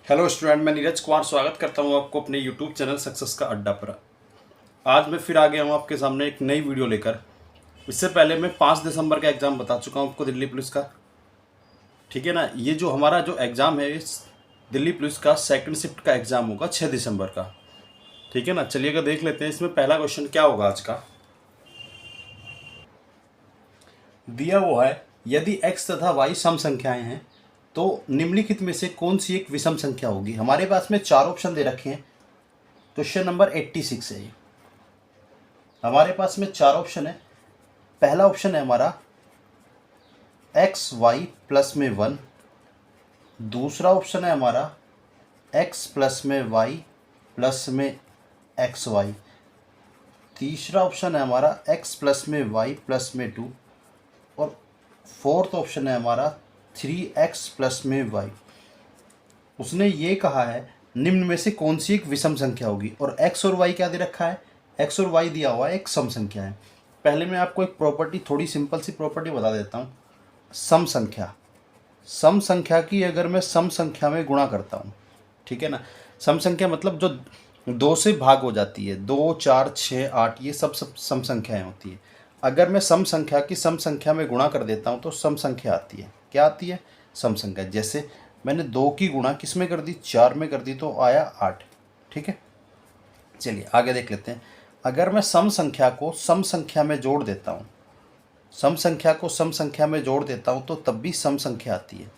Hello student, मैं नीरज कुमार स्वागत करता हूं आपको अपने यूट्यूब चैनल सक्सेस का अड्डा पर। आज मैं फिर आ गया हूं आपके सामने एक नई वीडियो लेकर। इससे पहले मैं 5 दिसंबर का एग्ज़ाम बता चुका हूं आपको दिल्ली पुलिस का। ठीक है ना। ये जो हमारा जो एग्ज़ाम है इस दिल्ली पुलिस का सेकंड शिफ्ट का एग्ज़ाम होगा 6 दिसंबर का। ठीक है ना। चलिएगा देख लेते हैं इसमें पहला क्वेश्चन क्या होगा आज का। दिया हुआ है, यदि x तथा y सम संख्याएं हैं तो निम्नलिखित में से कौन सी एक विषम संख्या होगी। हमारे पास में 4 ऑप्शन दे रखे हैं। क्वेश्चन नंबर 86 है ये। हमारे पास में 4 ऑप्शन है। पहला ऑप्शन है हमारा एक्स वाई प्लस में 1। दूसरा ऑप्शन है हमारा एक्स प्लस में वाई प्लस में एक्स वाई। तीसरा ऑप्शन है हमारा एक्स प्लस में वाई प्लस में 2। और फोर्थ ऑप्शन है हमारा 3x प्लस में वाई। उसने ये कहा है निम्न में से कौन सी एक विषम संख्या होगी। और x और y क्या दे रखा है, x और y दिया हुआ है एक सम संख्या है। पहले मैं आपको एक प्रॉपर्टी, थोड़ी सिंपल सी प्रॉपर्टी बता देता हूँ। सम संख्या, सम संख्या की अगर मैं सम संख्या में गुणा करता हूँ, ठीक है ना। सम संख्या मतलब जो 2 से भाग हो जाती है, 2, 4, 6, 8, ये सब सम संख्याएं होती है। अगर मैं सम संख्या की सम संख्या में गुणा कर देता हूँ तो सम संख्या आती है। क्या आती है? सम संख्या। जैसे मैंने 2 की गुणा किस में कर दी, 4 में कर दी, तो आया 8। ठीक है। चलिए आगे देख लेते हैं। अगर मैं सम संख्या को सम संख्या में जोड़ देता हूँ, सम संख्या को सम संख्या में जोड़ देता हूँ तो तब भी सम संख्या आती है।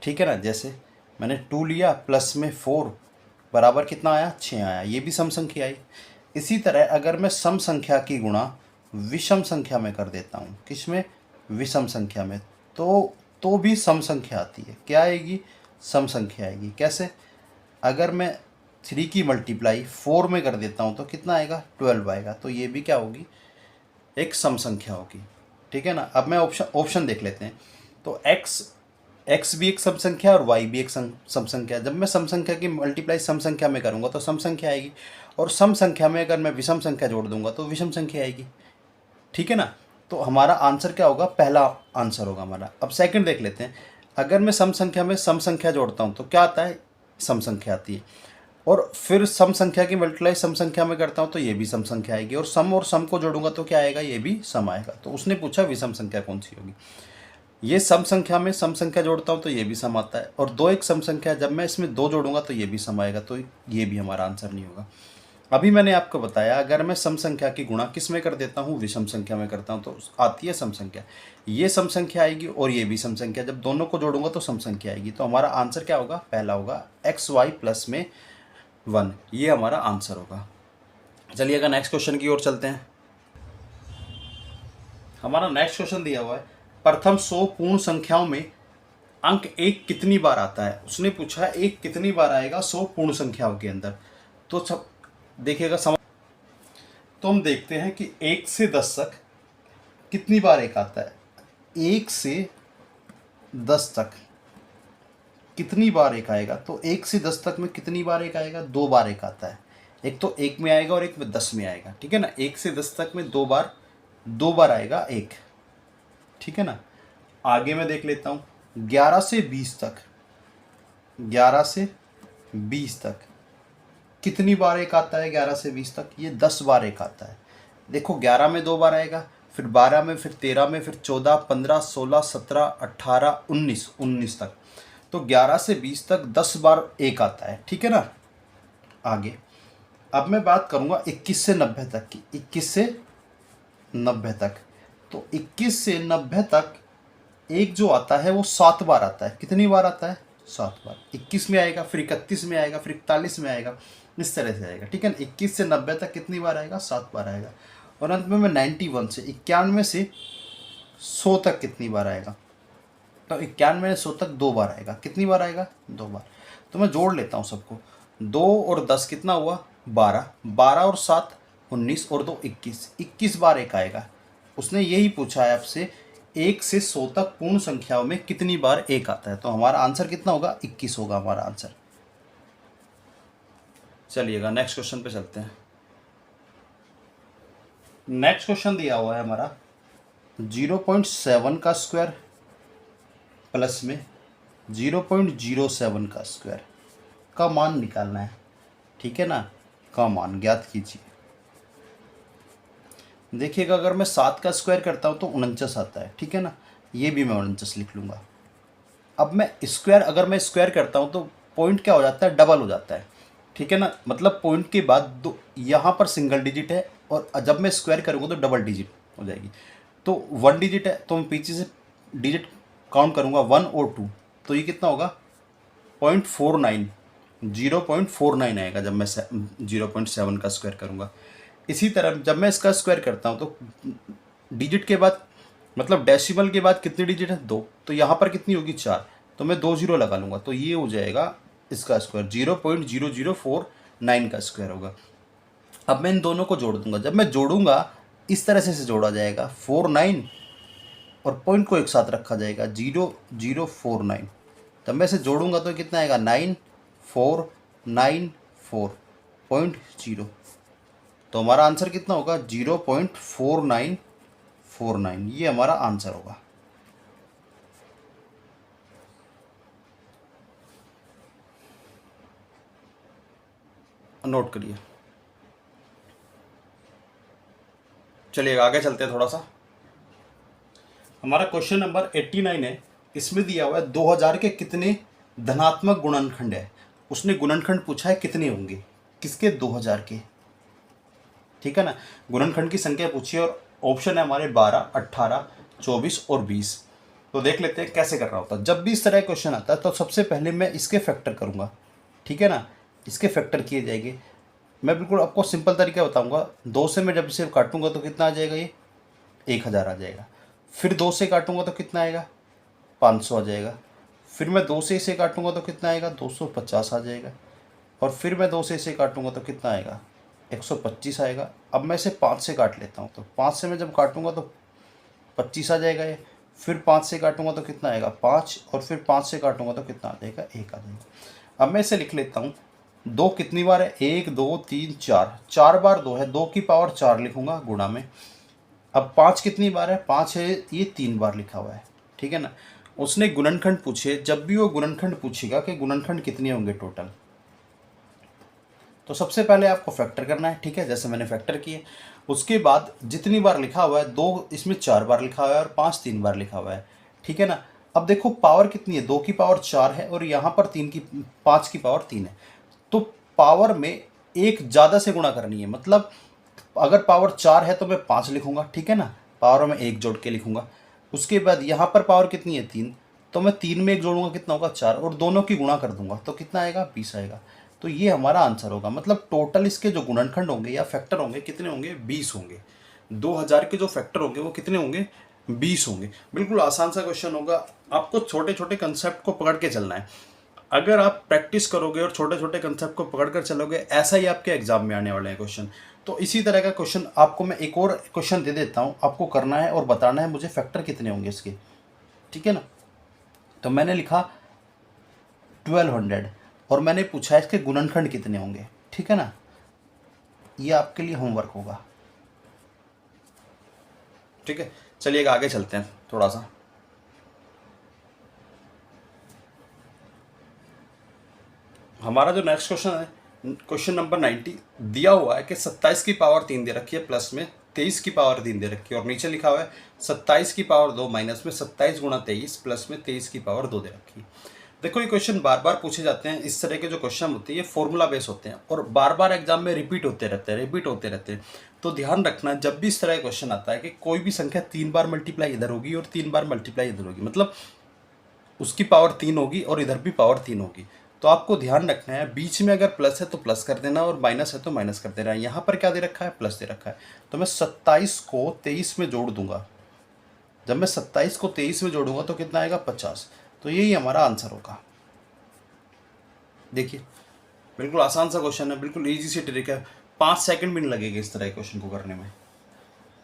ठीक है ना। जैसे मैंने 2 लिया प्लस में 4 बराबर कितना आया, 6 आया, ये भी सम संख्या आई। इसी तरह अगर मैं सम संख्या की गुणा विषम संख्या में कर देता हूँ, किस में, विषम संख्या में, तो भी सम संख्या आती है। क्या आएगी? सम संख्या आएगी। कैसे? अगर मैं 3 की मल्टीप्लाई 4 में कर देता हूँ तो कितना आएगा, 12 आएगा। तो ये भी क्या होगी, एक सम संख्या होगी। ठीक है ना। अब मैं ऑप्शन देख लेते हैं। तो एक्स भी एक सम संख्या और वाई भी एक सम संख्या। जब मैं सम संख्या की मल्टीप्लाई सम संख्या में करूँगा तो सम संख्या आएगी, और सम संख्या में अगर मैं विषम संख्या जोड़ दूंगा तो विषम संख्या आएगी। ठीक है ना। तो हमारा आंसर क्या होगा, पहला आंसर होगा हमारा। अब सेकंड देख लेते हैं। अगर मैं सम संख्या में सम संख्या जोड़ता हूँ तो क्या आता है, सम संख्या आती है। और फिर सम संख्या की मल्टीप्लाई सम संख्या में करता हूँ तो ये भी सम संख्या आएगी। और सम को जोड़ूंगा तो क्या आएगा, ये भी सम आएगा। तो उसने पूछा विषम संख्या कौन सी होगी। ये सम संख्या में सम संख्या जोड़ता हूँ तो ये भी सम आता है। और 2 एक सम संख्या, जब मैं इसमें 2 जोड़ूंगा तो ये भी सम आएगा। तो ये भी हमारा आंसर नहीं होगा। अभी मैंने आपको बताया अगर मैं सम संख्या की गुणा किस में कर देता हूँ, विषम संख्या में करता हूँ तो आती है सम संख्या। ये सम संख्या आएगी और ये भी सम संख्या, जब दोनों को जोड़ूंगा तो सम संख्या आएगी। तो हमारा आंसर क्या होगा, पहला होगा एक्स वाई प्लस में 1। ये हमारा आंसर होगा। चलिए अगर नेक्स्ट क्वेश्चन की ओर चलते हैं। हमारा नेक्स्ट क्वेश्चन दिया हुआ है, प्रथम 100 पूर्ण संख्याओं में अंक 1 कितनी बार आता है। उसने पूछा है 1 कितनी बार आएगा 100 पूर्ण संख्याओं के अंदर। तो सब देखिएगा समझ। तो हम देखते हैं कि 1 से 10 तक कितनी बार 1 आता है। 1 से 10 तक कितनी बार 1 आएगा, तो 1 से 10 तक में कितनी बार 1 आएगा, 2 बार 1 आता है। एक तो 1 में आएगा और एक में 10 में आएगा। ठीक है ना। 1 से 10 तक में 2 बार आएगा 1। ठीक है ना। आगे मैं देख लेता हूँ 11 से 20 तक, 11 से 20 तक कितनी बार 1 आता है। 11 से 20 तक ये 10 बार 1 आता है। देखो 11 में 2 बार आएगा, फिर 12 में, फिर 13 में, फिर 14, 15, 16, 17, 18, 19 तक। तो 11 से 20 तक 10 बार 1 आता है। ठीक है ना। आगे अब मैं बात करूंगा 21 से 90 तक की। 21 से 90 तक, तो 21 से 90 तक एक जो आता है वो 7 बार आता है। कितनी बार आता है, 7 बार। 21 में आएगा, फिर 31 में आएगा, फिर 41 में आएगा, इस तरह से आएगा। ठीक है ना। 21 से 90 तक कितनी बार आएगा, 7 बार आएगा। और अंत में मैं 91 से 91 से 100 तक कितनी बार आएगा, तो 91 से 100 तक 2 बार आएगा। कितनी बार आएगा, 2 बार। तो मैं जोड़ लेता हूँ सबको। 2 और 10 कितना हुआ, 12, 12 और 7 19, और 2 21, 21 बार 1 आएगा। उसने यही पूछा है आपसे 1 से 100 तक पूर्ण संख्याओं में कितनी बार 1 आता है। तो हमारा आंसर कितना होगा, 21 होगा हमारा आंसर। चलिएगा नेक्स्ट क्वेश्चन पे चलते हैं। नेक्स्ट क्वेश्चन दिया हुआ है हमारा 0.7 का स्क्वायर प्लस में 0.07 का स्क्वायर। का मान निकालना है, ठीक है ना, का मान ज्ञात कीजिए। देखिएगा अगर मैं 7 का स्क्वायर करता हूँ तो 49 आता है, ठीक है ना, ये भी मैं 49 लिख लूँगा। अब मैं स्क्वायर, अगर मैं स्क्वायर करता हूँ तो पॉइंट क्या हो जाता है, डबल हो जाता है, ठीक है ना, मतलब पॉइंट के बाद दो यहाँ पर सिंगल डिजिट है और जब मैं स्क्वायर करूँगा तो डबल डिजिट हो जाएगी। तो 1 डिजिट है तो मैं पीछे से डिजिट काउंट करूँगा 1 और 2, तो ये कितना होगा 0.49, 0.49 आएगा जब मैं 0.7 का स्क्वायर करूँगा। इसी तरह जब मैं इसका स्क्वायर करता हूँ तो डिजिट के बाद, मतलब डेसिमल के बाद कितनी डिजिट है 2, तो यहाँ पर कितनी होगी 4, तो मैं 2 जीरो लगा लूँगा, तो ये हो जाएगा इसका स्क्वायर 0.0049 का स्क्वायर होगा। अब मैं इन दोनों को जोड़ दूंगा, जब मैं जोड़ूंगा इस तरह से जोड़ा जाएगा 49 और पॉइंट को एक साथ रखा जाएगा 0049, तब मैं इसे जोड़ूंगा तो कितना आएगा 9494.0, तो हमारा आंसर कितना होगा 0.4949, ये हमारा आंसर होगा। नोट करिए। चलिए आगे चलते हैं थोड़ा सा। हमारा क्वेश्चन नंबर 89 है, इसमें दिया हुआ है 2000 के कितने धनात्मक गुणनखंड है। उसने गुणनखंड पूछा है कितने होंगे, किसके 2000 के, ठीक है ना, गुणनखंड की संख्या पूछी है और ऑप्शन है हमारे 12, 18, 24 और 20। तो देख लेते हैं कैसे करना होता है। जब भी इस तरह क्वेश्चन आता है तो सबसे पहले मैं इसके फैक्टर करूँगा, ठीक है ना, इसके फैक्टर किए जाएंगे। मैं बिल्कुल आपको सिंपल तरीका बताऊंगा। 2 से मैं जब इसे काटूंगा तो कितना आ जाएगा, ये 1000 आ जाएगा। फिर 2 से काटूंगा तो कितना आएगा 500 आ जाएगा। फिर मैं 2 से इसे काटूंगा तो कितना आएगा 250 आ जाएगा। और फिर मैं 2 से इसे काटूंगा तो कितना आएगा 125 आएगा। अब मैं इसे 5 से काट लेता हूँ, तो 5 से मैं जब काटूंगा तो 25 आ जाएगा ये। फिर 5 से काटूंगा तो कितना आएगा 5, और फिर 5 से काटूंगा तो कितना आ जाएगा 1 आ जाएगा। अब मैं इसे लिख लेता हूँ। 2 कितनी बार है, 1 2 3 4, 4 बार 2 है, 2 की पावर 4 लिखूंगा गुणा में। अब 5 कितनी बार है, 5 है, ये 3 बार लिखा हुआ है, ठीक है ना। उसने गुणनखंड पूछे, जब भी वो गुणनखंड पूछेगा कि गुणनखंड कितने होंगे टोटल, तो सबसे पहले आपको फैक्टर करना है, ठीक है, जैसे मैंने फैक्टर किए। उसके बाद जितनी बार लिखा हुआ है, 2 इसमें 4 बार लिखा हुआ है और 5 3 बार लिखा हुआ है, ठीक है ना। अब देखो पावर कितनी है, 2 की पावर 4 है और यहाँ पर 5 की पावर 3 है, तो पावर में एक ज़्यादा से गुणा करनी है। मतलब अगर पावर 4 है तो मैं 5 लिखूंगा, ठीक है ना, पावर में 1 जोड़ के लिखूंगा। उसके बाद यहाँ पर पावर कितनी है 3, तो मैं 3 में 1 जोड़ूंगा, कितना होगा 4, और दोनों की गुणा कर दूंगा तो कितना आएगा 20 आएगा। तो ये हमारा आंसर होगा। मतलब टोटल इसके जो गुणनखंड होंगे या फैक्टर होंगे कितने होंगे 20 होंगे। 2000 के जो फैक्टर होंगे वो कितने होंगे 20 होंगे। बिल्कुल आसान सा क्वेश्चन होगा। आपको छोटे छोटे कंसेप्ट को पकड़ के चलना है। अगर आप प्रैक्टिस करोगे और छोटे छोटे कंसेप्ट को पकड़ कर चलोगे, ऐसा ही आपके एग्जाम में आने वाले हैं क्वेश्चन। तो इसी तरह का क्वेश्चन आपको मैं एक और क्वेश्चन दे देता हूँ, आपको करना है और बताना है मुझे फैक्टर कितने होंगे इसके, ठीक है ना। तो मैंने लिखा 1200 और मैंने पूछा है इसके गुणनखंड कितने होंगे, ठीक है ना। ये आपके लिए होमवर्क होगा, ठीक है। चलिए आगे चलते हैं थोड़ा सा। हमारा जो नेक्स्ट क्वेश्चन है, क्वेश्चन नंबर 90, दिया हुआ है कि 27 की पावर 3 दे रखी है, प्लस में 23 की पावर 3 दे रखी है, और नीचे लिखा हुआ है 27 की पावर 2 माइनस में 27 गुणा 23 प्लस में 23 की पावर 2 दे रखी है। देखो ये क्वेश्चन बार बार पूछे जाते हैं। इस तरह के जो क्वेश्चन होते हैं ये फॉर्मूला बेस होते हैं और बार बार एग्जाम में रिपीट होते रहते हैं। तो ध्यान रखना, जब भी इस तरह का क्वेश्चन आता है कि कोई भी संख्या 3 बार मल्टीप्लाई इधर होगी और 3 बार मल्टीप्लाई इधर होगी, मतलब उसकी पावर 3 होगी और इधर भी पावर 3 होगी, तो आपको ध्यान रखना है बीच में अगर प्लस है तो प्लस कर देना और माइनस है तो माइनस कर देना। यहाँ पर क्या दे रखा है, प्लस दे रखा है, तो मैं 27 को 23 में जोड़ दूंगा। जब मैं 27 को 23 में जोड़ूंगा तो कितना आएगा 50, तो यही हमारा आंसर होगा। देखिए बिल्कुल आसान सा क्वेश्चन है, बिल्कुल इजी सी ट्रिक है, 5 सेकंड भी नहीं लगेगा इस तरह के क्वेश्चन को करने में,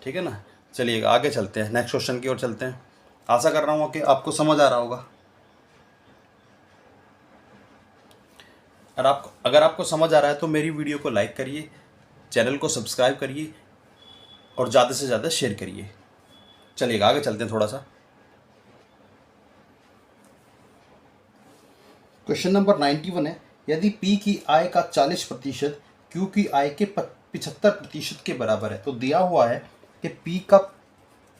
ठीक है ना। चलिए आगे चलते हैं, नेक्स्ट क्वेश्चन की ओर चलते हैं। आशा कर रहा हूँ कि आपको समझ आ रहा होगा। अगर आपको समझ आ रहा है तो मेरी वीडियो को लाइक करिए, चैनल को सब्सक्राइब करिए और ज़्यादा से ज़्यादा शेयर करिए। चलिए आगे चलते हैं थोड़ा सा। क्वेश्चन नंबर 91 है यदि P की आय का 40% Q की आय के 75% के बराबर है। तो दिया हुआ है कि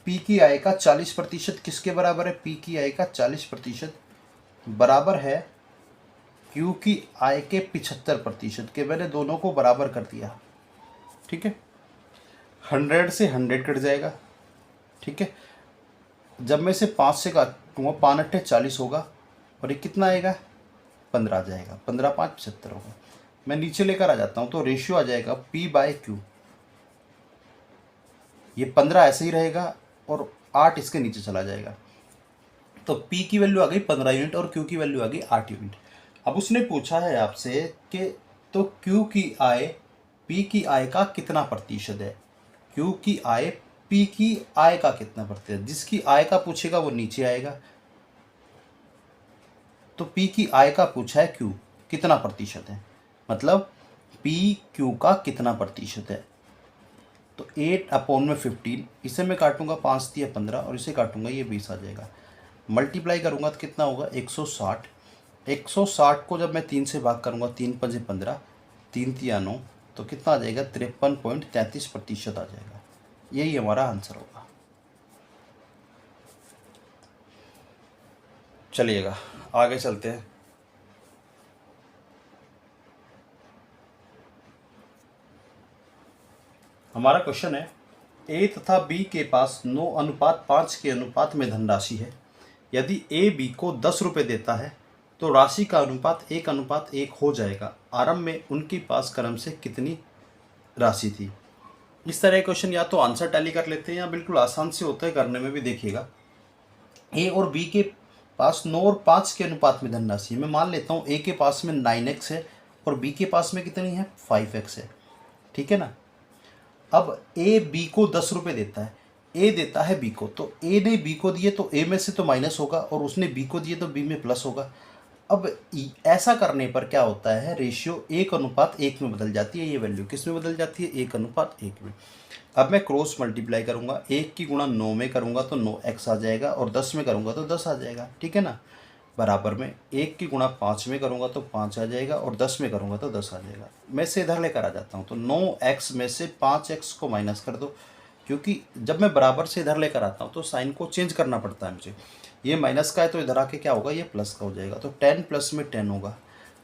P की आय का 40% किसके बराबर है? P की आय का 40% बराबर है Q की आय के 75% के। मैंने दोनों को बराबर कर दिया, ठीक है। 100 से 100 कट जाएगा, ठीक है। जब मैं इसे 5 से काटूंगा, 5 अट्ठे 40 होगा और ये कितना आएगा? 15 आ जाएगा। 15 5 75 होगा। मैं नीचे लेकर आ जाता हूँ तो रेशियो आ जाएगा P/Q। ये 15 ऐसे ही रहेगा और 8 इसके नीचे चला जाएगा। तो P की वैल्यू आ गई 15 यूनिट और Q की वैल्यू आ गई 8 यूनिट। अब उसने पूछा है आपसे कि तो Q की आय P की आय का कितना प्रतिशत है? Q की आय P की आय का कितना प्रतिशत? जिसकी आय का पूछेगा वो नीचे आएगा। तो P की आय का पूछा है Q कितना प्रतिशत है, मतलब P Q का कितना प्रतिशत है। तो 8/15, इसे मैं काटूंगा 5 दिया 15 और इसे काटूंगा ये 20 आ जाएगा। मल्टीप्लाई करूंगा तो कितना होगा? 160। 160 को जब मैं 3 से भाग करूंगा, 3 पंजे 15, 3 तिया 9, तो कितना आ जाएगा? 53.33% आ जाएगा। यही हमारा आंसर होगा। चलिएगा आगे चलते हैं। हमारा क्वेश्चन है, ए तथा बी के पास 9:5 के अनुपात में धनराशि है। यदि ए बी को 10 रुपये देता है तो राशि का अनुपात 1:1 हो जाएगा। आरंभ में उनके पास क्रम से कितनी राशि थी? इस तरह क्वेश्चन या तो आंसर टैली कर लेते हैं या बिल्कुल आसान से होता है करने में भी। देखिएगा, ए और बी के पास 9 और 5 के अनुपात में धनराशि है। मैं मान लेता हूँ ए के पास में 9x है और बी के पास में कितनी है? 5x है, ठीक है ना। अब ए बी को 10 रुपये देता है, ए देता है बी को, तो ए ने बी को दिए तो ए में से तो माइनस होगा और उसने बी को दिए तो बी में प्लस होगा। अब ऐसा करने पर क्या होता है? रेशियो 1:1 में बदल जाती है। ये वैल्यू किस में बदल जाती है? 1:1 में। अब मैं क्रॉस मल्टीप्लाई करूंगा, 1 की गुणा 9 में करूंगा तो 9x आ जाएगा और 10 में करूंगा तो 10 आ जाएगा, ठीक है ना। बराबर में 1 की गुणा 5 में करूंगा तो 5 आ जाएगा और 10 में करूंगा तो 10 आ जाएगा। मैं इसे इधर लेकर आ जाता हूँ तो 9x में से 5x को माइनस कर दो, क्योंकि जब मैं बराबर से इधर लेकर आता हूँ तो साइन को चेंज करना पड़ता है मुझे। ये माइनस का है तो इधर आके क्या होगा? ये प्लस का हो जाएगा। तो 10 प्लस में 10 होगा।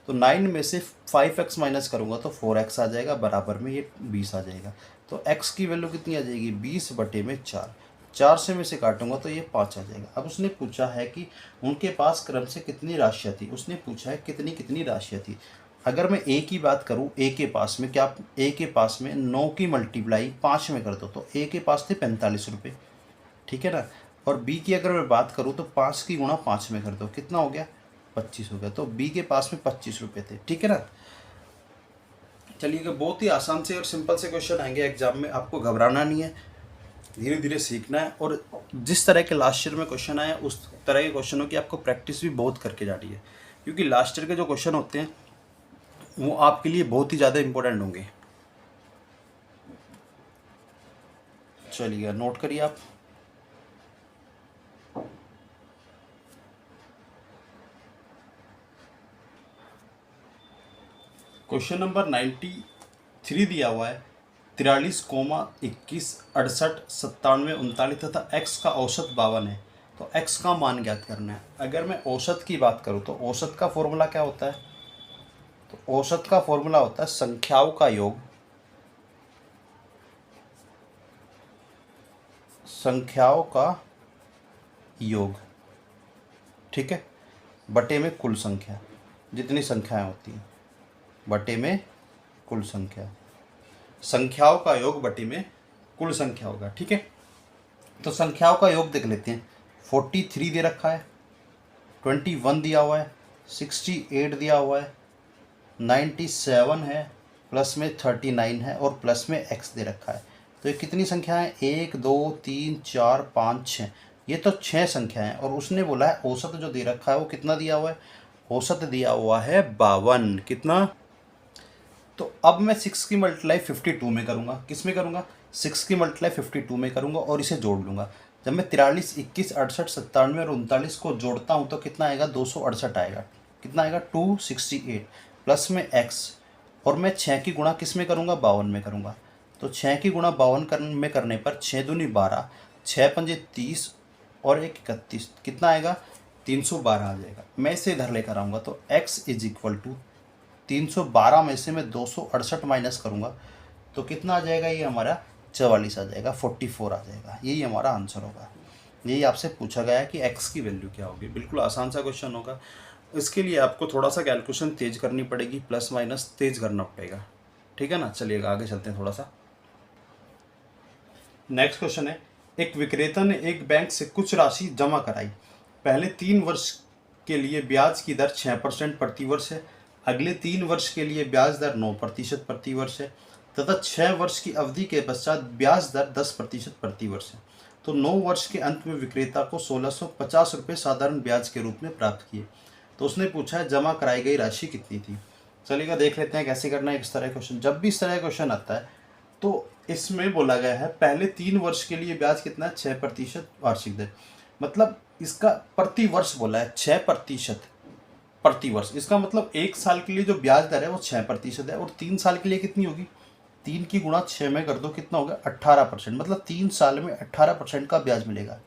तो 9 में से 5x माइनस करूँगा तो 4x आ जाएगा। बराबर में ये 20 आ जाएगा। तो x की वैल्यू कितनी आ जाएगी? 20/4। 4 से में से काटूंगा तो ये 5 आ जाएगा। अब उसने पूछा है कि उनके पास क्रम से कितनी राशियाँ थी। उसने पूछा है कितनी कितनी राशियाँ थी। अगर मैं ए की बात करूँ, ए के पास में क्या? ए के पास में 9 की मल्टीप्लाई 5 में कर दो तो ए के पास थे 45 रुपये, ठीक है ना। और बी की अगर मैं बात करूँ तो 5 की गुणा 5 में कर दो, कितना हो गया? 25 हो गया। तो बी के पास में 25 रुपये थे, ठीक है ना। चलिए, बहुत ही आसान से और सिंपल से क्वेश्चन आएंगे एग्जाम में। आपको घबराना नहीं है, धीरे धीरे सीखना है। और जिस तरह के लास्ट ईयर में क्वेश्चन आए उस तरह के क्वेश्चनों की आपको प्रैक्टिस भी बहुत करके जानी है, क्योंकि लास्ट ईयर के जो क्वेश्चन होते हैं वो आपके लिए बहुत ही ज़्यादा इंपॉर्टेंट होंगे। चलिए नोट करिए आप। क्वेश्चन नंबर 93 दिया हुआ है, 43, 21, 68, 97, 39 तथा x का औसत 52 है। तो x का मान ज्ञात करना है। अगर मैं औसत की बात करूँ तो औसत का फॉर्मूला क्या होता है? तो औसत का फॉर्मूला होता है संख्याओं का योग, संख्याओं का योग, ठीक है, बटे में कुल संख्या, जितनी संख्याएं होती हैं बटे में कुल संख्या। संख्याओं का योग बटे में कुल संख्या होगा, ठीक है। तो संख्याओं का योग देख लेते हैं। 43 दे रखा है, 21 दिया हुआ है, 68 दिया हुआ है, 97 है, प्लस में 39 है और प्लस में x दे रखा है। तो ये कितनी संख्या है? 1 2 3 4 5 6। ये तो 6 संख्या है। और उसने बोला है औसत जो दे रखा है वो कितना दिया हुआ है? औसत दिया हुआ है 52। कितना? तो अब मैं 6 की मल्टीप्लाई 52 में करूँगा। किस में करूँगा? 6 की मल्टीप्लाई 52 में करूँगा और इसे जोड़ लूँगा। जब मैं 43, 21, 68, 97 और 39 को जोड़ता हूँ तो कितना आएगा? 268 आएगा। कितना आएगा? 268। प्लस में x, और मैं 6 की गुणा किस में करूँगा, 52 में करूँगा। तो 6 की गुणा 52 में करने पर 6 दूनी 12, 6 पंजे 30 और 1 31, कितना आएगा, 312 आ जाएगा। मैं इसे इधर लेकर आऊँगा तो x इज इक्वल टू 312 में से मैं 268 माइनस करूँगा तो कितना आ जाएगा, ये हमारा 44 आ जाएगा, 44 आ जाएगा। यही हमारा आंसर होगा। यही आपसे पूछा गया है कि x की वैल्यू क्या होगी। बिल्कुल आसान सा क्वेश्चन होगा। इसके लिए आपको थोड़ा सा कैलकुलेशन तेज करनी पड़ेगी, प्लस माइनस तेज करना पड़ेगा, ठीक है ना। चलिएगा आगे चलते हैं थोड़ा सा। नेक्स्ट क्वेश्चन है, एक विक्रेता ने एक बैंक से कुछ राशि जमा कराई। पहले 3 वर्ष के लिए ब्याज की दर 6% प्रति वर्ष है, अगले 3 वर्ष के लिए ब्याज दर 9% प्रति वर्ष है तथा 6 वर्ष की अवधि के पश्चात ब्याज दर 10% प्रति वर्ष है। तो 9 वर्ष के अंत में विक्रेता को 1650 रुपये साधारण ब्याज के रूप में प्राप्त किए। तो उसने पूछा है जमा कराई गई राशि कितनी थी। चलिएगा देख लेते हैं कैसे करना है इस तरह क्वेश्चन। जब भी इस तरह क्वेश्चन आता है तो इसमें बोला गया है पहले 3 वर्ष के लिए ब्याज कितना है, 6% वार्षिक दर। मतलब इसका प्रति वर्ष बोला है 6% प्रति वर्ष। इसका मतलब 1 साल के लिए जो ब्याज दर है वो 6% है, और 3 साल के लिए कितनी होगी, 3 की गुणा 6 में कर दो, कितना होगा, 18%। मतलब 3 साल में 18% का ब्याज मिलेगा।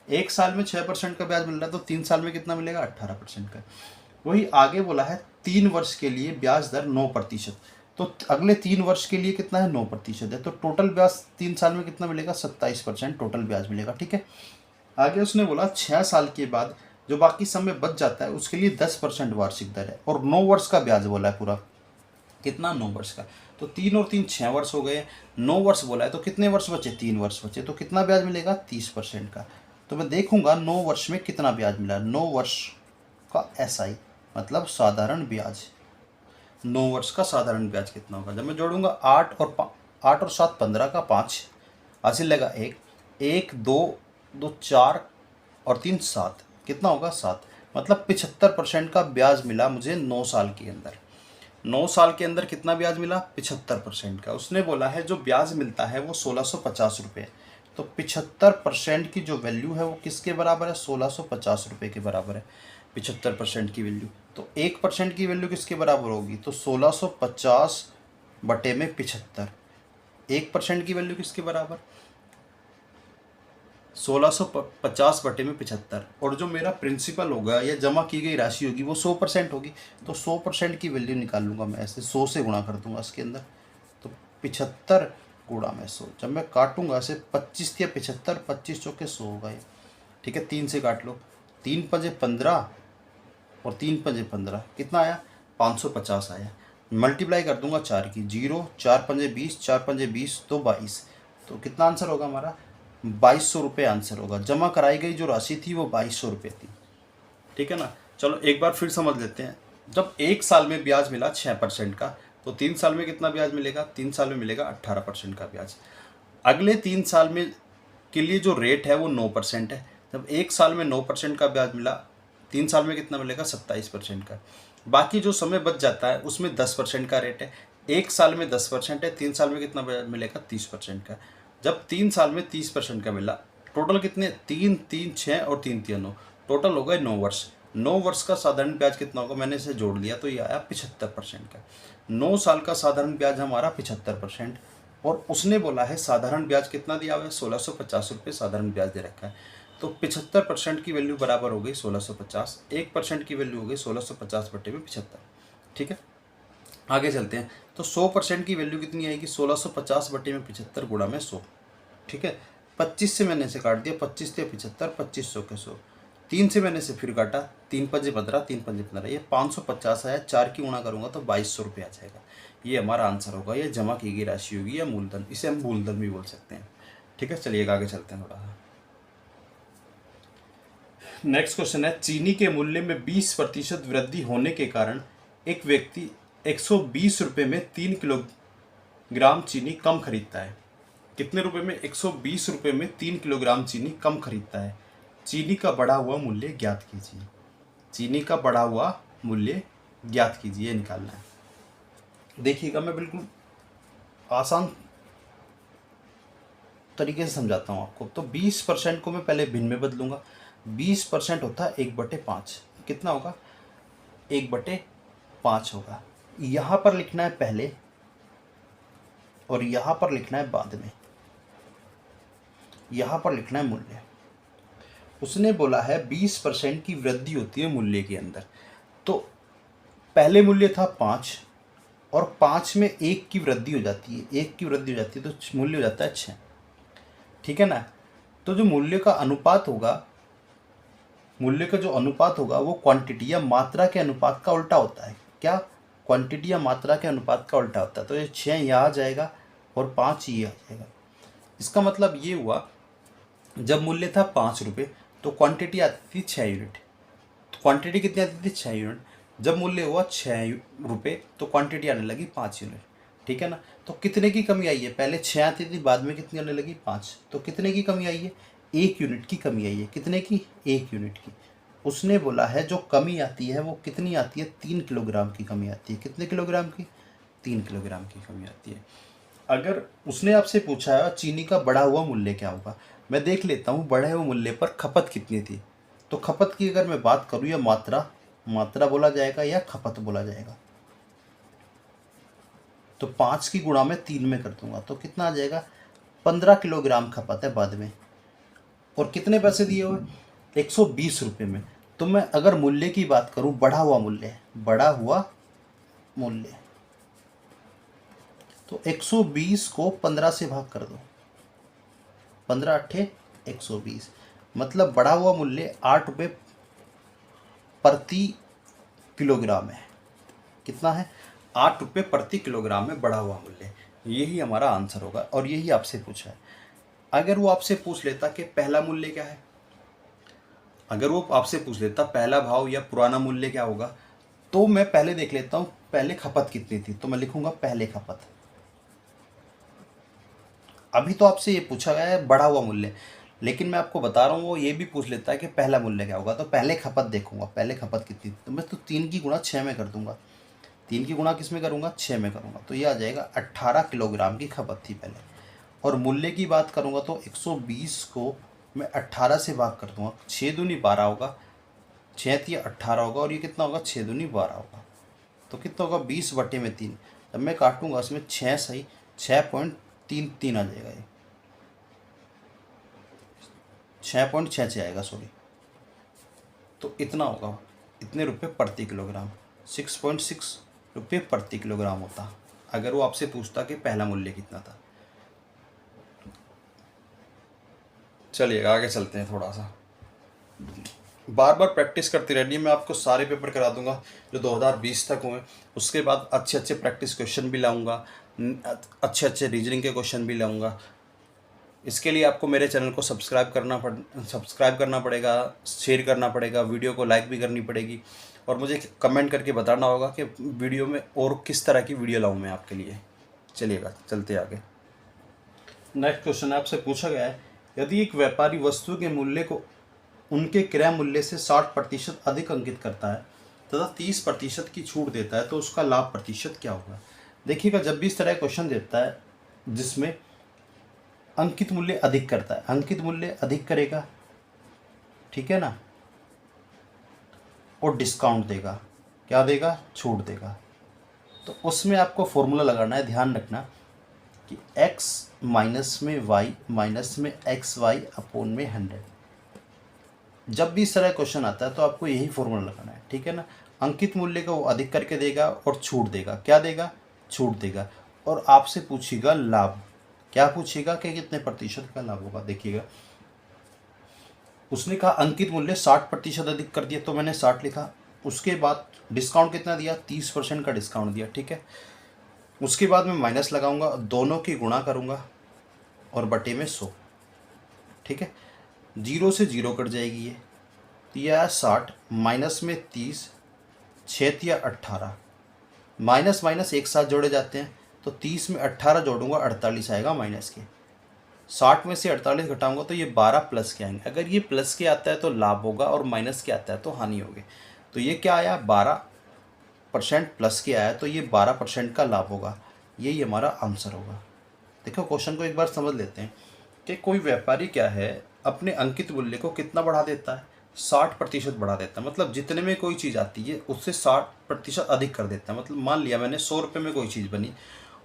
1 साल में 6% का ब्याज मिल रहा है तो 3 साल में कितना मिलेगा, 18% का। वही आगे बोला है 3 वर्ष के लिए ब्याज दर 9%। तो अगले 3 वर्ष के लिए कितना है, 9% है। तो टोटल ब्याज 3 साल में कितना मिलेगा, 27% टोटल ब्याज मिलेगा, ठीक है। आगे उसने बोला 6 साल के बाद जो बाकी समय बच जाता है उसके लिए 10% वार्षिक दर है, और 9 वर्ष का ब्याज बोला है पूरा, कितना, 9 वर्ष का। तो 3 और 3 6 वर्ष हो गए, 9 वर्ष बोला है तो कितने वर्ष बचे, 3 वर्ष बचे। तो कितना ब्याज मिलेगा, 30% का। तो मैं देखूंगा 9 वर्ष में कितना ब्याज मिला। 9 वर्ष का SI मतलब साधारण ब्याज, 9 वर्ष का साधारण ब्याज कितना होगा। जब मैं जोड़ूंगा 8 और 7 15 का 5 हासिल लेगा 1 2 2 4 और 3 7, कितना होगा, 7। मतलब 75% का ब्याज मिला मुझे 9 साल के अंदर। 9 साल के अंदर कितना ब्याज मिला, 75% का। उसने बोला है जो ब्याज मिलता है वो 1650 रुपये। तो 75% की जो वैल्यू है वो किसके बराबर है, 1650 रुपये के बराबर है 75% की वैल्यू। तो 1% की वैल्यू किसके बराबर होगी, तो 1650 बटे में 75। 1% की वैल्यू किसके बराबर, 1650 बटे में 75। और जो मेरा प्रिंसिपल होगा या जमा की गई राशि होगी वो 100% होगी। तो 100% की वैल्यू निकाल लूँगा मैं, ऐसे 100 से गुणा कर दूंगा इसके अंदर। तो 75 गुणा में 100, जब मैं काटूंगा ऐसे 25 या 75, 25 चौके 100 होगा ये, ठीक है। 3 से काट लो, 3 पंजे 15 और 3 पंजे 15, कितना आया, 550 आया। मल्टीप्लाई कर दूंगा 4 की, 0 4 पंजे 20, 4 पंजे 20 तो 22। तो कितना आंसर होगा हमारा, 2200 रुपये आंसर होगा। जमा कराई गई जो राशि थी वो 2200 रुपये थी, ठीक है ना। चलो एक बार फिर समझ लेते हैं। जब 1 साल में ब्याज मिला 6% का, तो 3 साल में कितना ब्याज मिलेगा, 3 साल में मिलेगा 18% का ब्याज। अगले 3 साल में के लिए जो रेट है वो 9% है। जब 1 साल में 9% का ब्याज मिला, 3 साल में कितना मिलेगा, 27% का। बाकी जो समय बच जाता है उसमें 10% का रेट है। 1 साल में 10% है, 3 साल में कितना ब्याज मिलेगा, 30% का। जब 3 साल में 30% का मिला, टोटल कितने, 3 3 6 और 3 3 9, टोटल हो गए 9 वर्ष। 9 वर्ष का साधारण ब्याज कितना होगा, मैंने इसे जोड़ लिया तो ये आया 75% का। 9 साल का साधारण ब्याज हमारा 75%। और उसने बोला है साधारण ब्याज कितना दिया हुआ है, 1650 रुपये साधारण ब्याज दे रखा है। तो 75% की वैल्यू बराबर हो गई 1650, 1% की वैल्यू हो गई 1650 बटे में 75, ठीक है। आगे चलते हैं। तो 100% की वैल्यू कितनी आएगी, 1650 बटे में 75 गुणा में 100, ठीक है। 25 से मैंने इसे काट दिया, 25 से 75, 2500 के 100। 3 से मैंने इसे फिर काटा, 3 पंजे 15, 3 पंजे 15, ये 550 आया। 4 की गुणा करूंगा तो 2200 रुपये आ जाएगा। ये हमारा आंसर होगा। ये जमा की गई राशि होगी या मूलधन, इसे हम मूलधन भी बोल सकते हैं, ठीक है। चलिए आगे चलते हैं थोड़ा। नेक्स्ट क्वेश्चन है, चीनी के मूल्य में 20% वृद्धि होने के कारण एक व्यक्ति 120 रुपये में 3 किलोग्राम चीनी कम खरीदता है। कितने रुपए में, 120 रुपये में 3 किलोग्राम चीनी कम खरीदता है। चीनी का बढ़ा हुआ मूल्य ज्ञात कीजिए। चीनी का बढ़ा हुआ मूल्य ज्ञात कीजिए, निकालना है। देखिएगा मैं बिल्कुल आसान तरीके से समझाता हूँ आपको। तो 20% को मैं पहले भिन्न में बदलूंगा। 20% होता है 1/5, कितना होगा, 1/5 होगा। यहाँ पर लिखना है पहले और यहाँ पर लिखना है बाद में। यहाँ पर लिखना है मूल्य। उसने बोला है 20% की वृद्धि होती है मूल्य के अंदर। तो पहले मूल्य था 5 और 5 में 1 की वृद्धि हो जाती है, 1 की वृद्धि हो जाती है तो मूल्य हो जाता है 6। ठीक है ना। तो जो मूल्य का अनुपात होगा, मूल्य का जो अनुपात होगा वो क्वांटिटी या मात्रा के अनुपात का उल्टा होता है। क्या? क्वांटिटी या मात्रा के अनुपात का उल्टा होता है। तो ये 6 यहाँ आ जाएगा और 5 ये आ जाएगा। इसका मतलब ये हुआ, जब मूल्य था 5 रुपये तो क्वांटिटी आती थी 6 यूनिट। तो क्वांटिटी कितनी आती थी? 6 यूनिट। जब मूल्य हुआ 6 रुपये तो क्वांटिटी आने लगी 5 यूनिट। ठीक है ना। तो कितने की कमी आई है? पहले 6 आती थी, बाद में कितनी आने लगी? 5। तो कितने की कमी आई है? 1 यूनिट की कमी आई है। कितने की? 1 यूनिट की। उसने बोला है जो कमी आती है वो कितनी आती है? 3 किलोग्राम की कमी आती है। कितने किलोग्राम की? 3 किलोग्राम की कमी आती है। अगर उसने आपसे पूछा है चीनी का बढ़ा हुआ मूल्य क्या होगा, मैं देख लेता हूँ बढ़े हुए मूल्य पर खपत कितनी थी। तो खपत की अगर मैं बात करूँ या मात्रा बोला जाएगा या खपत बोला जाएगा। तो 5 की गुणा में 3 में कर दूंगा तो कितना आ जाएगा? 15 किलोग्राम खपत है बाद में। और कितने पैसे दिए हुए? 120 रुपये में। तो मैं अगर मूल्य की बात करूं, बढ़ा हुआ मूल्य तो 120 को 15 से भाग कर दो, 15 अट्ठे 120, मतलब बढ़ा हुआ मूल्य 8 रुपये प्रति किलोग्राम है। कितना है? 8 रुपये प्रति किलोग्राम में बढ़ा हुआ मूल्य। यही हमारा आंसर होगा और यही आपसे पूछा है। अगर वो आपसे पूछ लेता कि पहला मूल्य क्या है, अगर वो आपसे पूछ लेता पहला भाव या पुराना मूल्य क्या होगा, तो मैं पहले देख लेता हूँ पहले खपत कितनी थी। तो मैं लिखूंगा पहले खपत। अभी तो आपसे ये पूछा गया है बढ़ा हुआ मूल्य, लेकिन मैं आपको बता रहा हूँ वो ये भी पूछ लेता है कि पहला मूल्य क्या होगा। तो पहले खपत देखूंगा, पहले खपत कितनी थी। तो मैं तो 3 की गुणा 6 में कर दूंगा। 3 की गुणा किस में करूँगा? 6 में करूँगा। तो ये आ जाएगा 18 किलोग्राम की खपत थी पहले। और मूल्य की बात करूँगा तो 120 को मैं 18 से भाग कर दूंगा। 6 दूनी 12 होगा, 6 तिया 18 होगा और ये कितना होगा? 6 दूनी 12 होगा। तो कितना होगा? 20/3। जब मैं काटूंगा उसमें 6 सही 6.33 आ जाएगा। ये 6.66 आएगा, सॉरी। तो इतना होगा, इतने रुपये प्रति किलोग्राम, 6.6 रुपये प्रति किलोग्राम होता अगर वो आपसे पूछता कि पहला मूल्य कितना था। चलिए आगे चलते हैं। थोड़ा सा बार बार प्रैक्टिस करती रहनी है। मैं आपको सारे पेपर करा दूंगा जो 2020 तक हुए। उसके बाद अच्छे अच्छे प्रैक्टिस क्वेश्चन भी लाऊंगा, अच्छे अच्छे रीजनिंग के क्वेश्चन भी लाऊंगा। इसके लिए आपको मेरे चैनल को सब्सक्राइब करना पड़ेगा, शेयर करना पड़ेगा, वीडियो को लाइक भी करनी पड़ेगी और मुझे कमेंट करके बताना होगा कि वीडियो में और किस तरह की वीडियो लाऊं मैं आपके लिए। चलिएगा चलते आगे। नेक्स्ट क्वेश्चन आपसे पूछा गया है, यदि एक व्यापारी वस्तु के मूल्य को उनके क्रय मूल्य से 60% अधिक अंकित करता है तथा 30% की छूट देता है तो उसका लाभ प्रतिशत क्या होगा। देखिएगा, जब भी इस तरह क्वेश्चन देता है जिसमें अंकित मूल्य अधिक करता है, अंकित मूल्य अधिक करेगा, ठीक है ना, और डिस्काउंट देगा, क्या देगा? छूट देगा। तो उसमें आपको फॉर्मूला लगाना है। ध्यान रखना कि x माइनस में y माइनस में एक्स वाई अपॉन में 100। जब भी इस तरह क्वेश्चन आता है तो आपको यही फॉर्मूला लगाना है, ठीक है ना। अंकित मूल्य को वो अधिक करके देगा और छूट देगा। क्या देगा? छूट देगा। और आपसे पूछेगा लाभ, क्या पूछेगा कि कितने प्रतिशत का लाभ होगा। देखिएगा, उसने कहा अंकित मूल्य 60% अधिक कर दिया तो मैंने 60 लिखा। उसके बाद डिस्काउंट कितना दिया? 30% का डिस्काउंट दिया, ठीक है। उसके बाद मैं माइनस लगाऊंगा, दोनों की गुणा करूंगा और बटे में 100, ठीक है। 0 से 0 कट जाएगी ये, तो यह 60 माइनस में 30, 6 या 18, माइनस माइनस एक साथ जोड़े जाते हैं तो 30 में 18 जोड़ूंगा 48 आएगा माइनस के। 60 में से 48 घटाऊंगा तो ये 12 प्लस के आएंगे। अगर ये प्लस के आता है तो लाभ होगा और माइनस के आता है तो हानि होगी। तो ये क्या आया? 12% प्लस के आया तो ये 12% का लाभ होगा। यही हमारा आंसर होगा। देखो क्वेश्चन को एक बार समझ लेते हैं कि कोई व्यापारी क्या है अपने अंकित मूल्य को कितना बढ़ा देता है? 60% बढ़ा देता है। मतलब जितने में कोई चीज़ आती है उससे 60% अधिक कर देता है। मतलब मान लिया मैंने 100 रुपये में कोई चीज़ बनी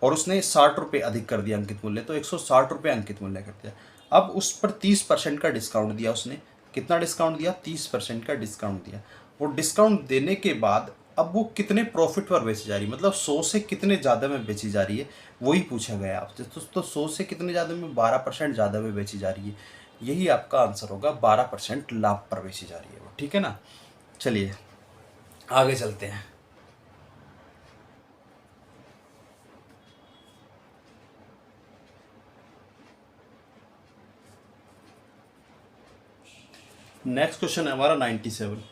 और उसने 60 रुपये अधिक कर दिया अंकित मूल्य, तो 160 रुपये अंकित मूल्य कर दिया। अब उस पर 30% का डिस्काउंट दिया उसने। कितना डिस्काउंट दिया? 30% का डिस्काउंट दिया। और डिस्काउंट देने के बाद अब वो कितने प्रॉफिट पर बेची जा रही है, मतलब 100 से कितने ज़्यादा में बेची जा रही है, वही पूछा गया आपसे। तो 100 से कितने ज़्यादा में? 12% ज़्यादा में बेची जा रही है। यही आपका आंसर होगा, 12% लाभ पर बेची जा रही है वो। ठीक है ना। चलिए आगे चलते हैं। नेक्स्ट क्वेश्चन है हमारा 97।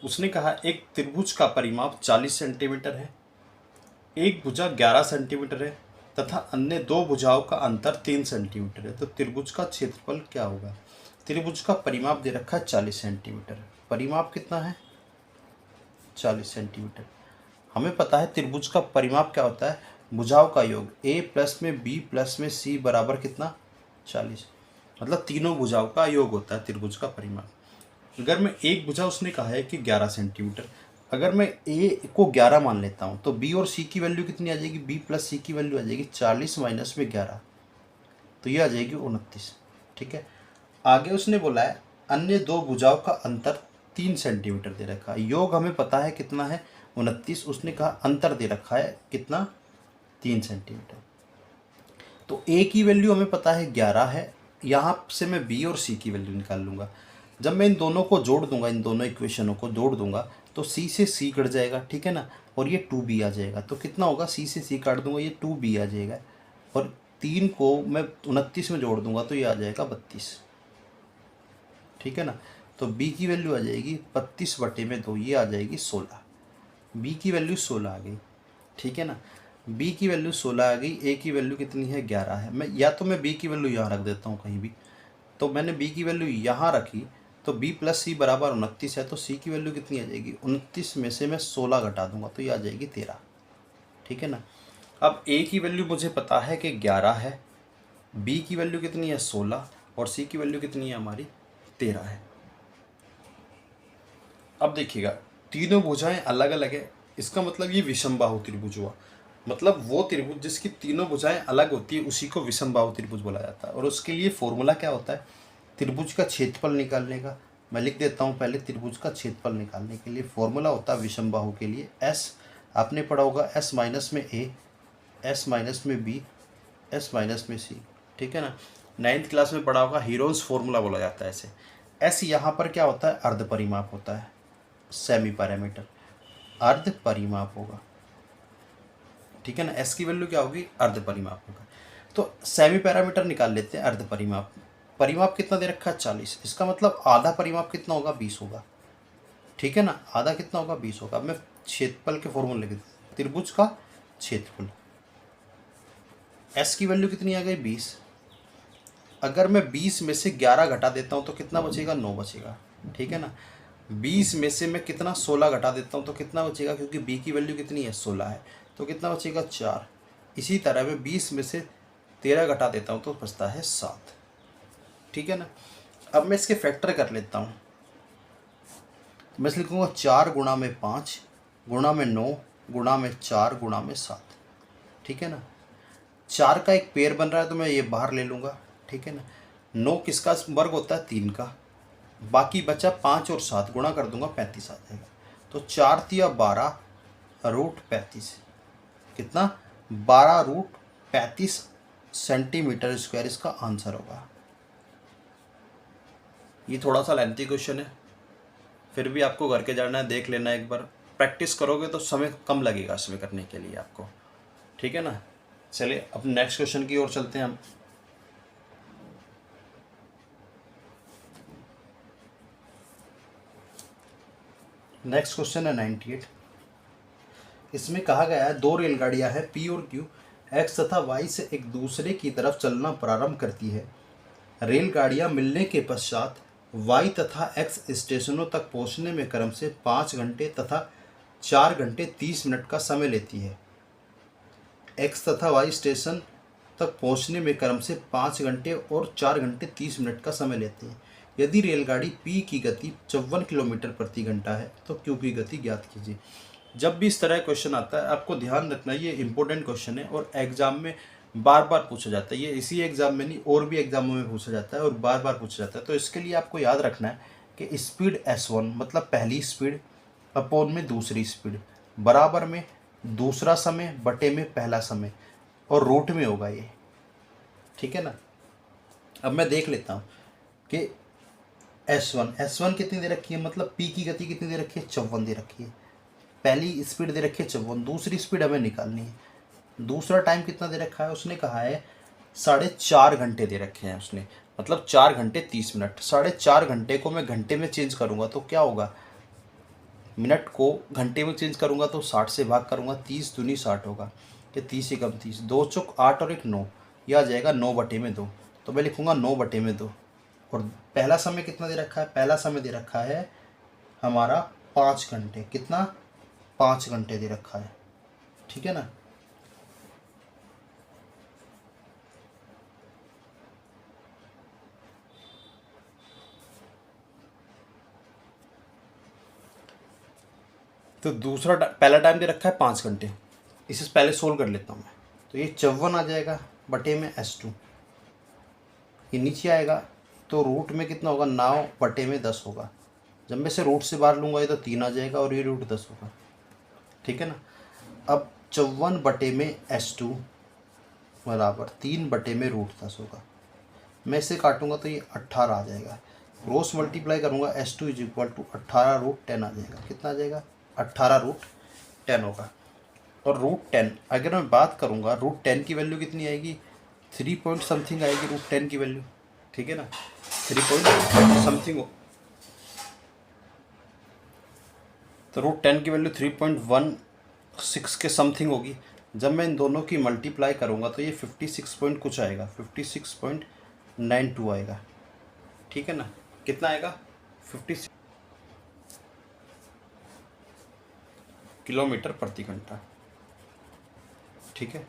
उसने कहा एक त्रिभुज का परिमाप 40 सेंटीमीटर है, एक भुजा 11 सेंटीमीटर है तथा अन्य दो भुजाओं का अंतर 3 सेंटीमीटर है, तो त्रिभुज का क्षेत्रफल क्या होगा? त्रिभुज का परिमाप दे रखा है 40 सेंटीमीटर। परिमाप कितना है? 40 सेंटीमीटर। हमें पता है त्रिभुज का परिमाप क्या होता है? भुजाओं का योग। a प्लस में b प्लस में c बराबर कितना? 40। मतलब तीनों भुजाओं का योग होता है त्रिभुज का परिमाप। अगर मैं एक भुजा उसने कहा है कि 11 सेंटीमीटर, अगर मैं ए को 11 मान लेता हूँ तो बी और सी की वैल्यू कितनी आ जाएगी? बी प्लस सी की वैल्यू आ जाएगी 40 माइनस में 11, तो ये आ जाएगी 29। ठीक है। आगे उसने बोला है अन्य दो भुजाओं का अंतर 3 सेंटीमीटर दे रखा है। योग हमें पता है कितना है? 29। उसने कहा अंतर दे रखा है कितना? 3 सेंटीमीटर। तो ए की वैल्यू हमें पता है 11 है। यहाँ से मैं बी और सी की वैल्यू निकाल लूँगा। जब मैं इन दोनों को जोड़ दूंगा, इन दोनों इक्वेशनों को जोड़ दूंगा, तो सी से सी कट जाएगा। ठीक है ना। और ये 2b आ जाएगा। तो कितना होगा? सी से सी काट दूंगा, ये 2b आ जाएगा। और 3 को मैं 29 में जोड़ दूंगा तो ये आ जाएगा 32। ठीक है ना। तो b की वैल्यू आ जाएगी 32/2, ये आ जाएगी 16। b की वैल्यू 16 आ गई। ठीक है ना। b की वैल्यू 16 आ गई। a की वैल्यू कितनी है? 11 है। मैं b की वैल्यू यहाँ रख देता हूँ कहीं भी। तो मैंने b की वैल्यू यहाँ रखी, तो b प्लस सी बराबर 29 है। तो c की वैल्यू कितनी आ जाएगी? 29 में से मैं 16 घटा दूंगा तो ये आ जाएगी 13। ठीक है ना। अब a की वैल्यू मुझे पता है कि 11 है, b की वैल्यू कितनी है? 16, और c की वैल्यू कितनी है हमारी? 13 है। अब देखिएगा तीनों भुजाएं अलग अलग है, इसका मतलब ये विषमबाहु त्रिभुज हुआ। मतलब वो त्रिभुज जिसकी तीनों भुजाएं अलग होती है उसी को विषमबाहु त्रिभुज बोला जाता है। और उसके लिए फॉर्मूला क्या होता है? त्रिभुज का क्षेत्रफल निकालने का। मैं लिख देता हूँ पहले। त्रिभुज का क्षेत्रफल निकालने के लिए फॉर्मूला होता है विषमबाहु के लिए एस। आपने पढ़ा होगा एस माइनस में ए, एस माइनस में बी, एस माइनस में सी। ठीक है ना। 9th क्लास में पढ़ा होगा हीरोन्स फॉर्मूला बोला जाता है इसे। एस यहाँ पर क्या होता है? अर्ध परिमाप होता है, सेमी पैरामीटर। अर्ध परिमाप होगा। ठीक है ना। एस की वैल्यू क्या होगी? अर्ध परिमाप होगा। तो सेमी पैरामीटर निकाल लेते हैं। अर्ध परिमाप, परिमाप कितना दे रखा है? 40। इसका मतलब आधा परिमाप कितना होगा? 20 होगा। ठीक है ना। आधा कितना होगा? 20 होगा। अब मैं क्षेत्रफल के फॉर्मूले लिख देता हूं। त्रिभुज का क्षेत्रफल, एस की वैल्यू कितनी आ गई? 20। अगर मैं 20 में से 11 घटा देता हूं तो कितना बचेगा? 9 बचेगा। ठीक है ना। 20 में से मैं कितना? 16 घटा देता हूं तो कितना बचेगा? क्योंकि b की वैल्यू कितनी है? 16 है, तो कितना बचेगा? 4। इसी तरह मैं 20 में से 13 घटा देता हूं तो बचता है 7। ठीक है ना। अब मैं इसके फैक्टर कर लेता हूँ। मैं इसे लिखूँगा 4 गुणा में 5 गुणा में 9 गुणा में 4 गुणा में 7। ठीक है ना। 4 का एक पेयर बन रहा है तो मैं ये बाहर ले लूँगा। ठीक है ना। 9 किसका वर्ग होता है? 3 का। बाकी बचा 5 और 7, गुणा कर दूंगा 35 आ जाएगा। तो 4 तिया 12 रूट 35। कितना? 12 रूट 35 सेंटीमीटर स्क्वायर इसका आंसर होगा। ये थोड़ा सा लेंथी क्वेश्चन है, फिर भी आपको घर के जाना है, देख लेना एक बार। प्रैक्टिस करोगे तो समय कम लगेगा इसमें करने के लिए आपको। ठीक है ना। चलिए अब नेक्स्ट क्वेश्चन की ओर चलते हैं हम। नेक्स्ट क्वेश्चन है 98। इसमें कहा गया है दो रेलगाड़ियां हैं पी और क्यू, एक्स तथा वाई से एक दूसरे की तरफ चलना प्रारंभ करती है। रेलगाड़ियां मिलने के पश्चात वाई तथा एक्स स्टेशनों तक पहुंचने में क्रम से 5 घंटे तथा 4 घंटे 30 मिनट का समय लेती है। एक्स तथा वाई स्टेशन तक पहुंचने में क्रम से 5 घंटे और 4 घंटे 30 मिनट का समय लेते हैं। यदि रेलगाड़ी P की गति 54 किलोमीटर प्रति घंटा है तो Q की गति ज्ञात कीजिए। जब भी इस तरह का क्वेश्चन आता है आपको ध्यान रखना ये इंपॉर्टेंट क्वेश्चन है और एग्जाम में बार बार पूछा जाता है। ये इसी एग्जाम में नहीं और भी एग्जामों में पूछा जाता है और बार बार पूछा जाता है। तो इसके लिए आपको याद रखना है कि स्पीड S1 मतलब पहली स्पीड अपॉन में दूसरी स्पीड बराबर में दूसरा समय बटे में पहला समय और रूट में होगा ये, ठीक है ना। अब मैं देख लेता हूँ कि S1 कितनी दे रखी है, मतलब P की गति कितनी दे रखी है, 54 दे रखी है। पहली स्पीड दे रखी है 54, दूसरी स्पीड हमें निकालनी है। दूसरा टाइम कितना दे रखा है, उसने कहा है 4.5 घंटे दे रखे हैं उसने, मतलब 4 घंटे 30 मिनट। 4.5 घंटे को मैं घंटे में चेंज करूँगा तो क्या होगा, मिनट को घंटे में चेंज करूँगा तो 60 से भाग करूँगा, 30 दूनी 60 होगा, कि 30 एकम 30, 2 चौक 8 और 1 9, यह आ जाएगा 9/2। तो मैं लिखूँगा 9/2। और पहला समय कितना दे रखा है, पहला समय दे रखा है हमारा 5 घंटे, कितना 5 घंटे दे रखा है, ठीक है ना। तो दूसरा पहला टाइम दे रखा है 5 घंटे, इसे पहले सोल्व कर लेता हूँ मैं। तो ये 54 आ जाएगा बटे में S2, ये नीचे आएगा तो रूट में कितना होगा, 9 बटे में 10 होगा। जब मैं इसे रूट से बाहर लूँगा ये तो 3 आ जाएगा और ये रूट 10 होगा, ठीक है ना। अब 54 बटे में S2 बराबर 3 बटे में रूट 10 होगा। मैं इसे काटूंगा तो ये 18 आ जाएगा। क्रॉस मल्टीप्लाई करूँगा S2 इज इक्वल टू 18√10 आ जाएगा। कितना आ जाएगा, 18√10 होगा। और √10 अगर मैं बात करूँगा √10 की वैल्यू कितनी आएगी, 3 पॉइंट समथिंग आएगी √10 की वैल्यू, ठीक है ना, 3 पॉइंट समथिंग हो। तो √10 की वैल्यू 3.16 के समथिंग होगी। जब मैं इन दोनों की मल्टीप्लाई करूँगा तो ये 56 पॉइंट कुछ आएगा, 56.92 आएगा, ठीक है ना। कितना आएगा, 56 किलोमीटर प्रति घंटा, ठीक है।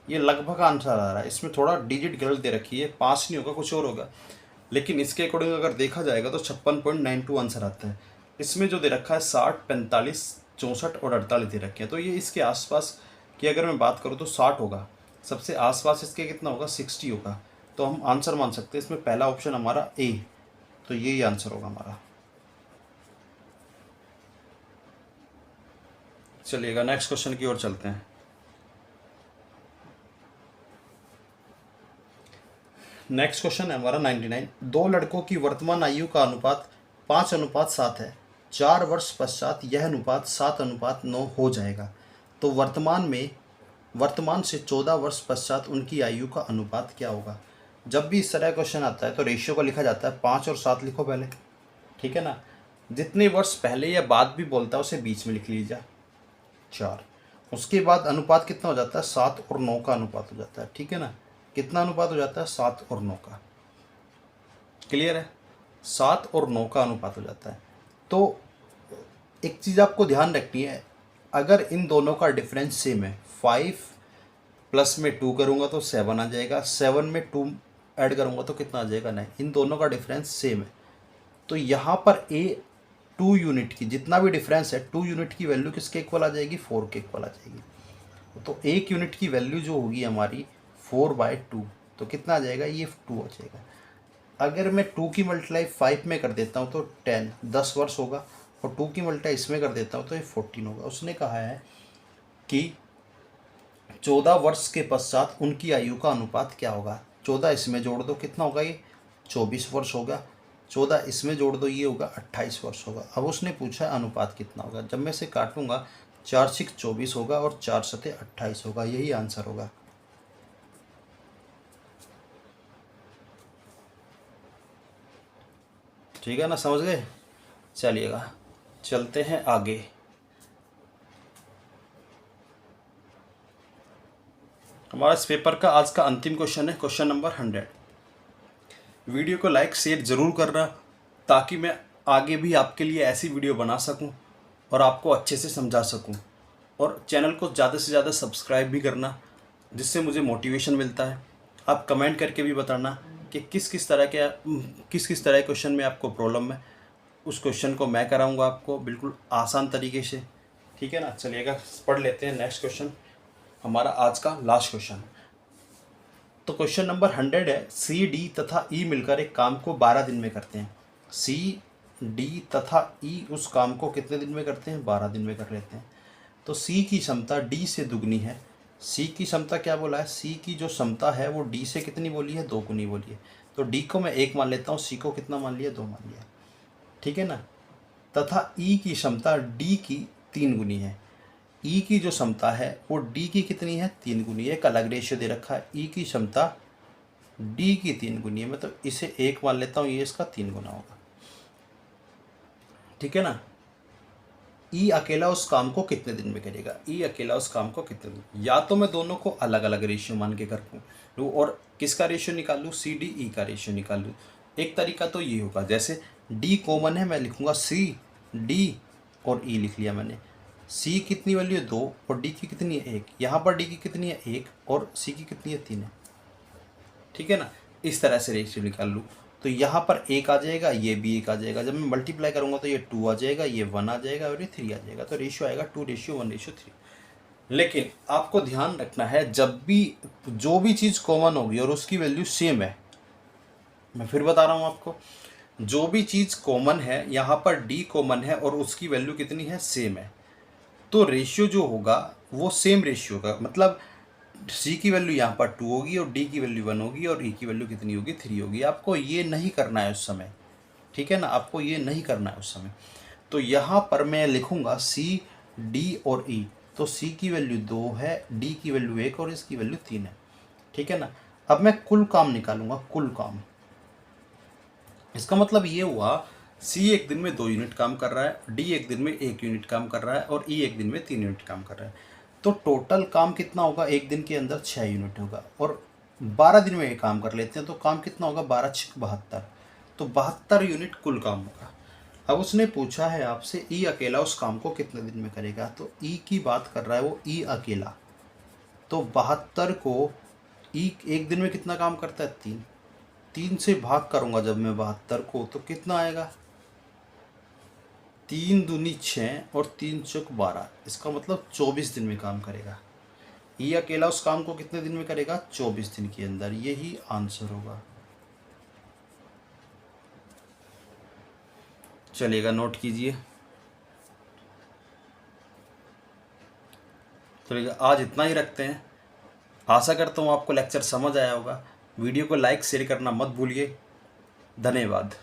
ये लगभग आंसर आ रहा है। इसमें थोड़ा डिजिट गलत दे रखी है, 5 नहीं होगा, कुछ और होगा, लेकिन इसके अकॉर्डिंग अगर देखा जाएगा तो 56.92 आंसर आता है। इसमें जो दे रखा है 60, 45, 64 और 48 दे रखे हैं, तो ये इसके आसपास की अगर मैं बात करूँ तो 60 होगा। सबसे आसपास इसके कितना होगा, 60 होगा। तो हम आंसर मान सकते हैं इसमें पहला ऑप्शन हमारा ए, तो यही आंसर होगा हमारा। चलिएगा नेक्स्ट क्वेश्चन की ओर चलते हैं। नेक्स्ट क्वेश्चन है हमारा 99। दो लड़कों की वर्तमान आयु का अनुपात 5:7 है। 4 वर्ष पश्चात यह अनुपात 7:9 हो जाएगा। तो वर्तमान से 14 वर्ष पश्चात उनकी आयु का अनुपात क्या होगा। जब भी इस तरह क्वेश्चन आता है तो रेशियो का लिखा जाता है 5 और 7 लिखो पहले, ठीक है ना। जितने वर्ष पहले या बाद भी बोलता है उसे बीच में लिख लीजिए 4। उसके बाद अनुपात कितना हो जाता है, 7 और 9 का अनुपात हो जाता है, ठीक है ना। कितना अनुपात हो जाता है, 7 और 9 का, क्लियर है, 7 और 9 का अनुपात हो जाता है। तो एक चीज़ आपको ध्यान रखनी है, अगर इन दोनों का डिफरेंस सेम है, 5 प्लस में 2 करूँगा तो 7 आ जाएगा, 7 में 2 ऐड करूँगा तो कितना आ जाएगा 9। इन दोनों का डिफरेंस सेम है, तो यहाँ पर 2 यूनिट की जितना भी डिफरेंस है 2 यूनिट की वैल्यू किसके इक्वल आ जाएगी, 4 के इक्वल आ जाएगी। तो 1 यूनिट की वैल्यू जो होगी हमारी 4/2, तो कितना आ जाएगा, ये 2 आ जाएगा। अगर मैं 2 की मल्टीप्लाई 5 में कर देता हूँ तो 10 वर्ष होगा, और 2 की मल्टीप्लाई इसमें कर देता हूँ तो ये 14 होगा। उसने कहा है कि 14 वर्ष के पश्चात उनकी आयु का अनुपात क्या होगा। 14 इसमें जोड़ दो, कितना होगा, ये 24 वर्ष होगा। 14 इसमें जोड़ दो, ये होगा 28 वर्ष होगा। अब उसने पूछा अनुपात कितना होगा। जब मैं इसे काटूंगा 4 6 24 होगा और 4 7 28 होगा, यही आंसर होगा। ठीक है ना, समझ गए। चलिएगा चलते हैं आगे। हमारा इस पेपर का आज का अंतिम क्वेश्चन है, क्वेश्चन नंबर 100। वीडियो को लाइक शेयर ज़रूर करना ताकि मैं आगे भी आपके लिए ऐसी वीडियो बना सकूं और आपको अच्छे से समझा सकूं। और चैनल को ज़्यादा से ज़्यादा सब्सक्राइब भी करना, जिससे मुझे मोटिवेशन मिलता है। आप कमेंट करके भी बताना कि किस किस तरह के क्वेश्चन में आपको प्रॉब्लम है, उस क्वेश्चन को मैं कराऊंगा आपको बिल्कुल आसान तरीके से। ठीक है ना, चलिएगा पढ़ लेते हैं नेक्स्ट क्वेश्चन, हमारा आज का लास्ट क्वेश्चन। तो क्वेश्चन नंबर 100 है, सी डी तथा ई मिलकर एक काम को 12 दिन में करते हैं। सी डी तथा ई उस काम को कितने दिन में करते हैं? 12 दिन में कर लेते हैं। तो सी की क्षमता डी से दुगनी है। सी की क्षमता क्या बोला है? सी की जो क्षमता है वो डी से कितनी बोली है? 2 गुनी बोली है। तो डी को मैं 1 मान लेता हूँ, सी को कितना मान लिया? 2 मान लिया। ठीक है ना। तथा ई की क्षमता डी की 3 गुनी है। ई की जो क्षमता है वो डी की कितनी है? 3 गुनी। एक अलग रेशियो दे रखा है, ई की क्षमता डी की 3 गुनी है, मतलब इसे 1 मान लेता हूँ, ये इसका 3 गुना होगा। ठीक है ना। ई अकेला उस काम को कितने दिन में करेगा? ई अकेला उस काम को कितने दिन? या तो मैं दोनों को अलग अलग रेशियो मान के कर लूँ और किसका रेशियो निकाल लूँ? सी डी ई का रेशियो निकाल लूँ। एक तरीका तो ये होगा, जैसे डी कॉमन है, मैं लिखूंगा सी डी और ई लिख लिया मैंने। सी कितनी वैल्यू है? 2 और डी की कितनी है? 1। यहाँ पर डी की कितनी है? 1 और सी की कितनी है? 3 है। ठीक है ना। इस तरह से रेशियो निकाल लूँ तो यहाँ पर 1 आ जाएगा, ये भी 1 आ जाएगा। जब मैं मल्टीप्लाई करूँगा तो ये 2 आ जाएगा, ये 1 आ जाएगा और ये 3 आ जाएगा। तो रेशियो आएगा 2:1:3। लेकिन आपको ध्यान रखना है, जब भी जो भी चीज़ कॉमन होगी और उसकी वैल्यू सेम है, मैं फिर बता रहा हूँ आपको, जो भी चीज़ कॉमन है, यहाँ पर डी कॉमन है और उसकी वैल्यू कितनी है? सेम है, तो रेशियो जो होगा वो सेम रेशियो होगा। मतलब सी की वैल्यू यहाँ पर 2 होगी और डी की वैल्यू 1 होगी और ई की वैल्यू कितनी होगी? 3 होगी। आपको ये नहीं करना है उस समय। ठीक है ना, आपको ये नहीं करना है उस समय। तो यहाँ पर मैं लिखूंगा सी डी और ई। तो सी की वैल्यू 2 है, डी की वैल्यू 1 और इसकी वैल्यू 3 है। ठीक है ना। अब मैं कुल काम निकालूंगा, कुल काम। इसका मतलब ये हुआ, सी एक दिन में 2 यूनिट काम कर रहा है, डी एक दिन में 1 यूनिट काम कर रहा है और ई एक दिन में 3 यूनिट काम कर रहा है। तो टोटल काम कितना होगा? एक दिन के अंदर 6 यूनिट होगा और 12 दिन में ये काम कर लेते हैं, तो काम कितना होगा? 12 6 72। तो 72 यूनिट कुल काम होगा। अब उसने पूछा है आपसे ई अकेला उस काम को कितने दिन में करेगा। तो ई की बात कर रहा है वो, ई अकेला। तो 72 को ई एक दिन में कितना काम करता है? 3। 3 से भाग करूंगा जब मैं 72 को, तो कितना आएगा? 3 दूनी 6 और 3 चौक 12। इसका मतलब 24 दिन में काम करेगा। ये अकेला उस काम को कितने दिन में करेगा? 24 दिन के अंदर। यही आंसर होगा। चलिएगा, नोट कीजिए। चलिएगा, आज इतना ही रखते हैं। आशा करता हूँ आपको लेक्चर समझ आया होगा। वीडियो को लाइक शेयर करना मत भूलिए। धन्यवाद।